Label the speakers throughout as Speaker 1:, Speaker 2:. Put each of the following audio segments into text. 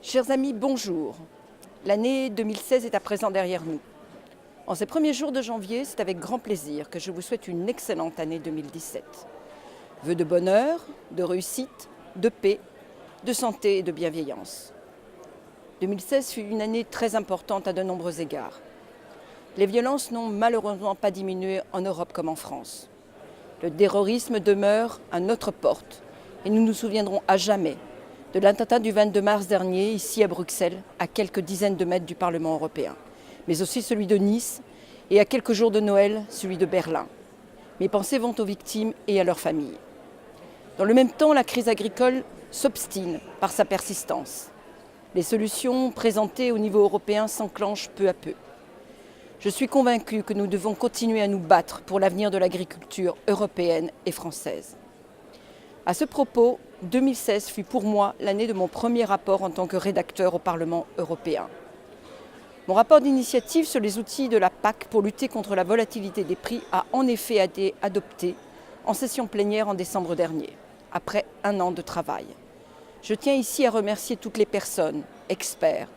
Speaker 1: Chers amis, bonjour. L'année 2016 est à présent derrière nous. En ces premiers jours de janvier, c'est avec grand plaisir que je vous souhaite une excellente année 2017. Vœux de bonheur, de réussite, de paix, de santé et de bienveillance. 2016 fut une année très importante à de nombreux égards. Les violences n'ont malheureusement pas diminué en Europe comme en France. Le terrorisme demeure à notre porte et nous nous souviendrons à jamais de l'attentat du 22 mars dernier, ici à Bruxelles, à quelques dizaines de mètres du Parlement européen, mais aussi celui de Nice et à quelques jours de Noël, celui de Berlin. Mes pensées vont aux victimes et à leurs familles. Dans le même temps, la crise agricole s'obstine par sa persistance. Les solutions présentées au niveau européen s'enclenchent peu à peu. Je suis convaincue que nous devons continuer à nous battre pour l'avenir de l'agriculture européenne et française. À ce propos, 2016 fut pour moi l'année de mon premier rapport en tant que rédacteur au Parlement européen. Mon rapport d'initiative sur les outils de la PAC pour lutter contre la volatilité des prix a en effet été adopté en session plénière en décembre dernier, après un an de travail. Je tiens ici à remercier toutes les personnes, experts,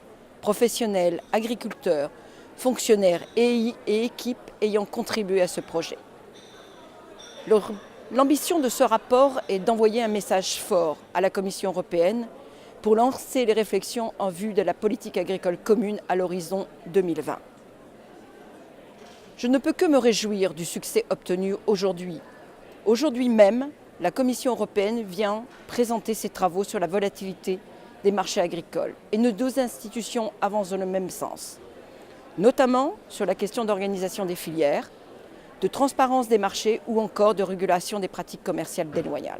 Speaker 1: professionnels, agriculteurs, fonctionnaires et équipes ayant contribué à ce projet. L'ambition de ce rapport est d'envoyer un message fort à la Commission européenne pour lancer les réflexions en vue de la politique agricole commune à l'horizon 2020. Je ne peux que me réjouir du succès obtenu aujourd'hui. Aujourd'hui même, la Commission européenne vient présenter ses travaux sur la volatilité des marchés agricoles et nos deux institutions avancent dans le même sens, notamment sur la question d'organisation des filières, de transparence des marchés ou encore de régulation des pratiques commerciales déloyales.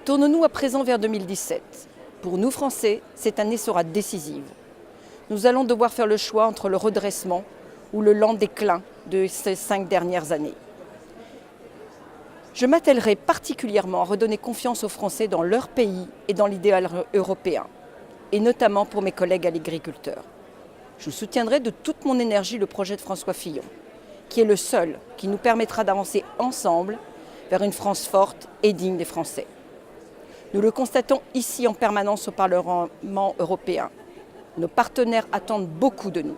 Speaker 1: Tournons-nous à présent vers 2017. Pour nous Français, cette année sera décisive. Nous allons devoir faire le choix entre le redressement ou le lent déclin de ces 5 dernières années. Je m'attellerai particulièrement à redonner confiance aux Français dans leur pays et dans l'idéal européen, et notamment pour mes collègues agriculteurs. Je soutiendrai de toute mon énergie le projet de François Fillon, qui est le seul qui nous permettra d'avancer ensemble vers une France forte et digne des Français. Nous le constatons ici en permanence au Parlement européen. Nos partenaires attendent beaucoup de nous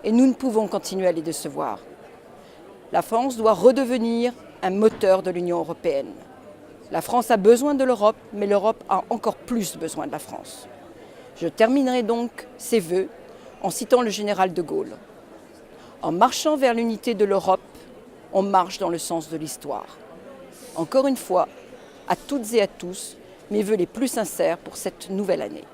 Speaker 1: et nous ne pouvons continuer à les décevoir. La France doit redevenir un moteur de l'Union européenne. La France a besoin de l'Europe, mais l'Europe a encore plus besoin de la France. Je terminerai donc ces vœux en citant le général de Gaulle. En marchant vers l'unité de l'Europe, on marche dans le sens de l'histoire. Encore une fois, à toutes et à tous, mes vœux les plus sincères pour cette nouvelle année.